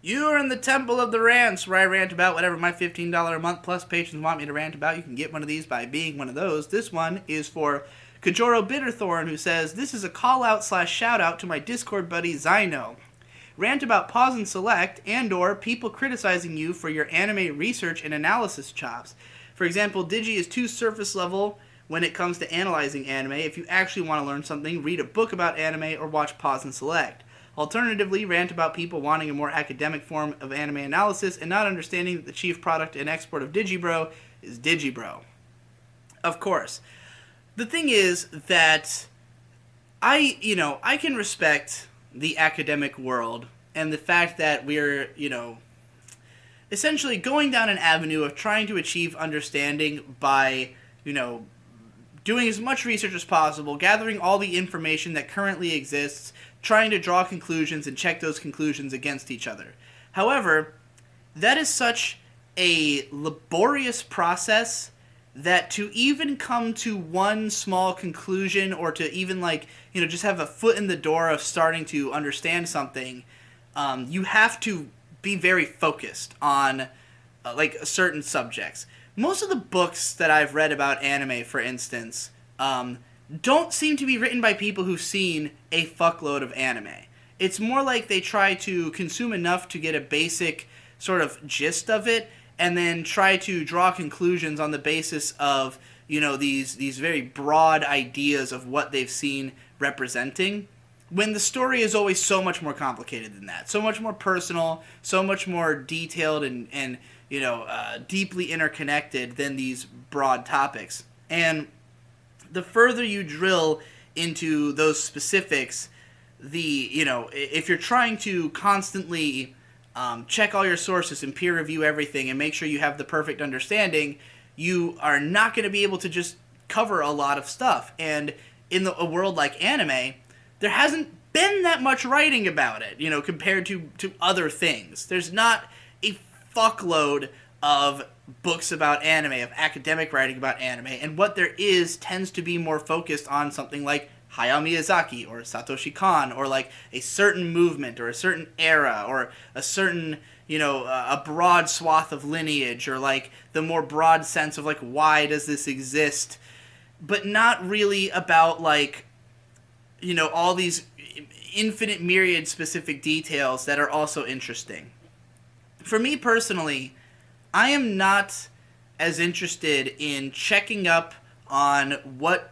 You are in the Temple of the Rants, where I rant about whatever my $15 a month plus patrons want me to rant about. You can get one of these by being one of those. This one is for Kajoro Bitterthorn, who says, "This is a call out slash shout out to my Discord buddy Zyno. Rant about pause and select and or people criticizing you for your anime research and analysis chops. For example, Digi is too surface level when it comes to analyzing anime. If you actually want to learn something, read a book about anime or watch Pause and Select. Alternatively, rant about people wanting a more academic form of anime analysis and not understanding that the chief product and export of Digibro is Digibro." Of course. The thing is that I can respect the academic world and the fact that we're, essentially going down an avenue of trying to achieve understanding by, doing as much research as possible, gathering all the information that currently exists, trying to draw conclusions and check those conclusions against each other. However, that is such a laborious process that to even come to one small conclusion or to even just have a foot in the door of starting to understand something, you have to be very focused on certain subjects. Most of the books that I've read about anime, for instance, don't seem to be written by people who've seen a fuckload of anime. It's more like they try to consume enough to get a basic sort of gist of it, and then try to draw conclusions on the basis of, these very broad ideas of what they've seen representing, when the story is always so much more complicated than that, so much more personal, so much more detailed and deeply interconnected than these broad topics. And the further you drill into those specifics, if you're trying to constantly check all your sources and peer review everything and make sure you have the perfect understanding, you are not going to be able to just cover a lot of stuff. And in a world like anime, there hasn't been that much writing about it, compared to other things. There's not a fuckload of books about anime, of academic writing about anime, and what there is tends to be more focused on something like Hayao Miyazaki or Satoshi Kon, or like a certain movement or a certain era or a certain, a broad swath of lineage, or like the more broad sense of like, why does this exist, but not really about all these infinite myriad specific details that are also interesting. For me personally, I am not as interested in checking up on what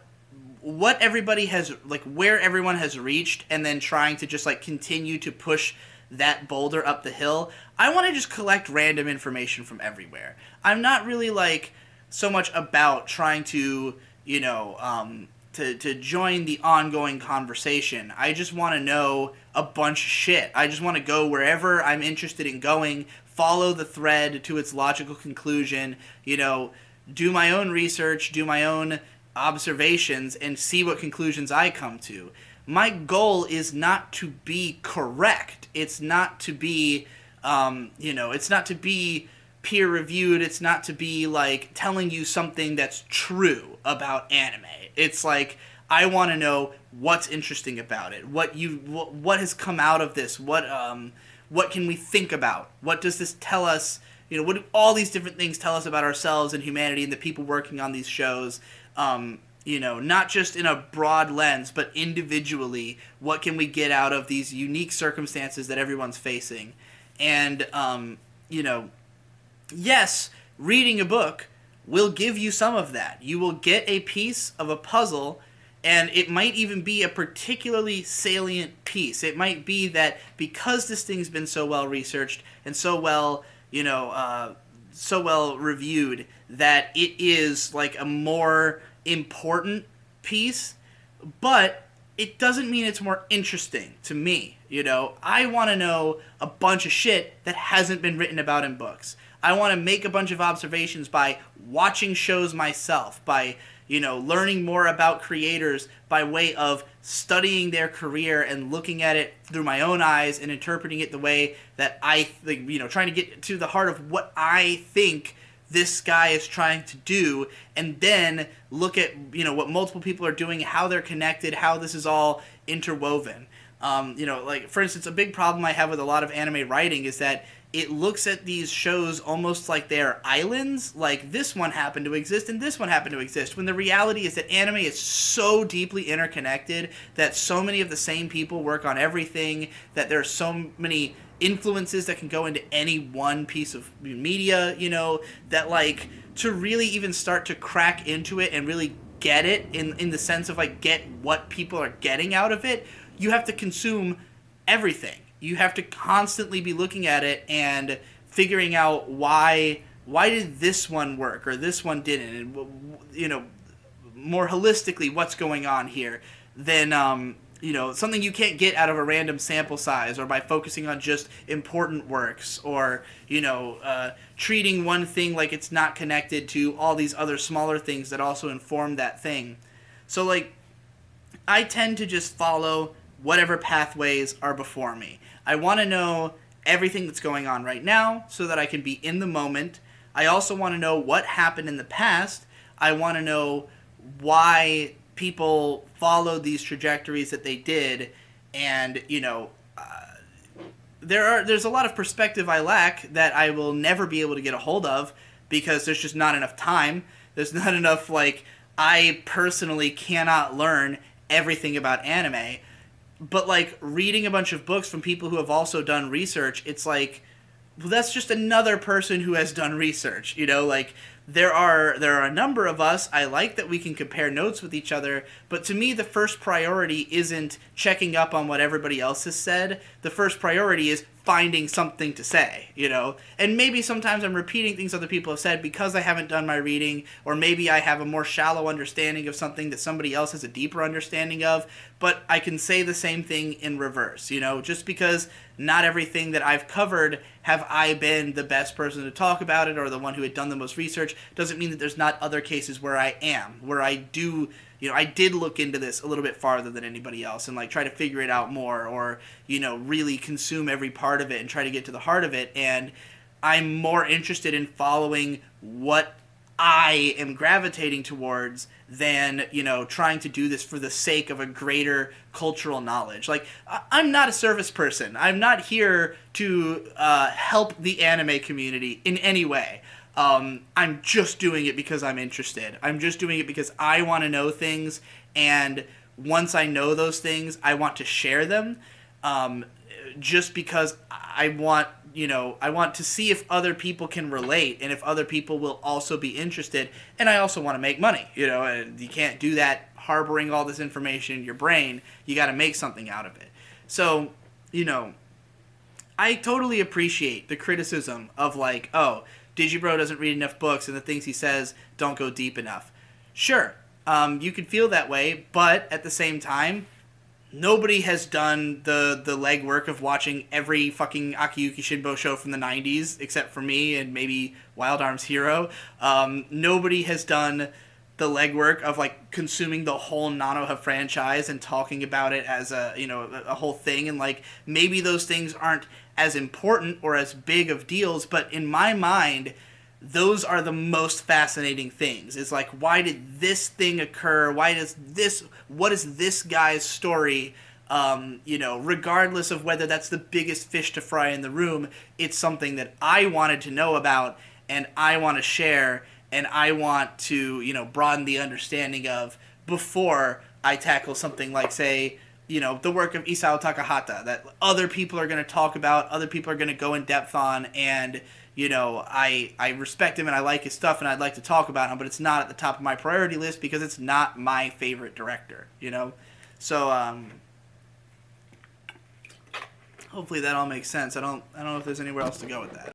everybody has, where everyone has reached, and then trying to just continue to push that boulder up the hill. I want to just collect random information from everywhere. I'm not really so much about trying to to join the ongoing conversation. I just want to know a bunch of shit. I just want to go wherever I'm interested in going, follow the thread to its logical conclusion, do my own research, do my own observations, and see what conclusions I come to. My goal is not to be correct. It's not to be, it's not to be peer reviewed. It's not to be telling you something that's true about anime. It's I want to know what's interesting about it. What has come out of this? What can we think about? What does this tell us? What do all these different things tell us about ourselves and humanity and the people working on these shows? Not just in a broad lens, but individually, what can we get out of these unique circumstances that everyone's facing? And, yes, reading a book will give you some of that. You will get a piece of a puzzle, and it might even be a particularly salient piece. It might be that because this thing's been so well researched and so well, so well reviewed, that it is a more important piece, but it doesn't mean it's more interesting to me. I want to know a bunch of shit that hasn't been written about in books. I want to make a bunch of observations by watching shows myself, by learning more about creators by way of studying their career and looking at it through my own eyes and interpreting it the way that I think, trying to get to the heart of what I think this guy is trying to do, and then look at, what multiple people are doing, how they're connected, how this is all interwoven. Like, for instance, a big problem I have with a lot of anime writing is that it looks at these shows almost like they're islands. Like, this one happened to exist and this one happened to exist. When the reality is that anime is so deeply interconnected, that so many of the same people work on everything, that there are so many influences that can go into any one piece of media, that, like, to really even start to crack into it and really get it in the sense of, like, get what people are getting out of it, you have to consume everything. You have to constantly be looking at it and figuring out why did this one work or this one didn't, and more holistically what's going on here than something you can't get out of a random sample size or by focusing on just important works or treating one thing like it's not connected to all these other smaller things that also inform that thing. So, like, I tend to just follow whatever pathways are before me. I want to know everything that's going on right now so that I can be in the moment. I also want to know what happened in the past. I want to know why people followed these trajectories that they did, and there's a lot of perspective I lack that I will never be able to get a hold of because there's just not enough time. There's not enough, like, I personally cannot learn everything about anime. But, like, reading a bunch of books from people who have also done research, it's like, well, that's just another person who has done research, like, there are a number of us. I like that we can compare notes with each other, but to me the first priority isn't checking up on what everybody else has said. The first priority is finding something to say, and maybe sometimes I'm repeating things other people have said because I haven't done my reading, or maybe I have a more shallow understanding of something that somebody else has a deeper understanding of, but I can say the same thing in reverse, just because not everything that I've covered have I been the best person to talk about it or the one who had done the most research doesn't mean that there's not other cases where I am, where I do, I did look into this a little bit farther than anybody else and, like, try to figure it out more or, really consume every part of it and try to get to the heart of it. And I'm more interested in following what I am gravitating towards than, trying to do this for the sake of a greater cultural knowledge. Like, I'm not a service person. I'm not here to help the anime community in any way. I'm just doing it because I'm interested. I'm just doing it because I want to know things, and once I know those things, I want to share them, just because I want to see if other people can relate and if other people will also be interested, and I also want to make money, and you can't do that harboring all this information in your brain. You got to make something out of it. So, I totally appreciate the criticism of, like, oh, Digibro doesn't read enough books and the things he says don't go deep enough. Sure, you could feel that way, but at the same time, nobody has done the legwork of watching every fucking Akiyuki Shinbo show from the 90s, except for me and maybe Wild Arms Hero. Nobody has done the legwork of, like, consuming the whole Nanoha franchise and talking about it as a whole thing, and, like, maybe those things aren't as important or as big of deals, but in my mind, those are the most fascinating things. It's like, why did this thing occur? What is this guy's story? Regardless of whether that's the biggest fish to fry in the room, it's something that I wanted to know about and I want to share and I want to, broaden the understanding of before I tackle something like, say, the work of Isao Takahata that other people are going to talk about, other people are going to go in depth on, and, I respect him and I like his stuff and I'd like to talk about him, but it's not at the top of my priority list because it's not my favorite director, So, hopefully that all makes sense. I don't know if there's anywhere else to go with that.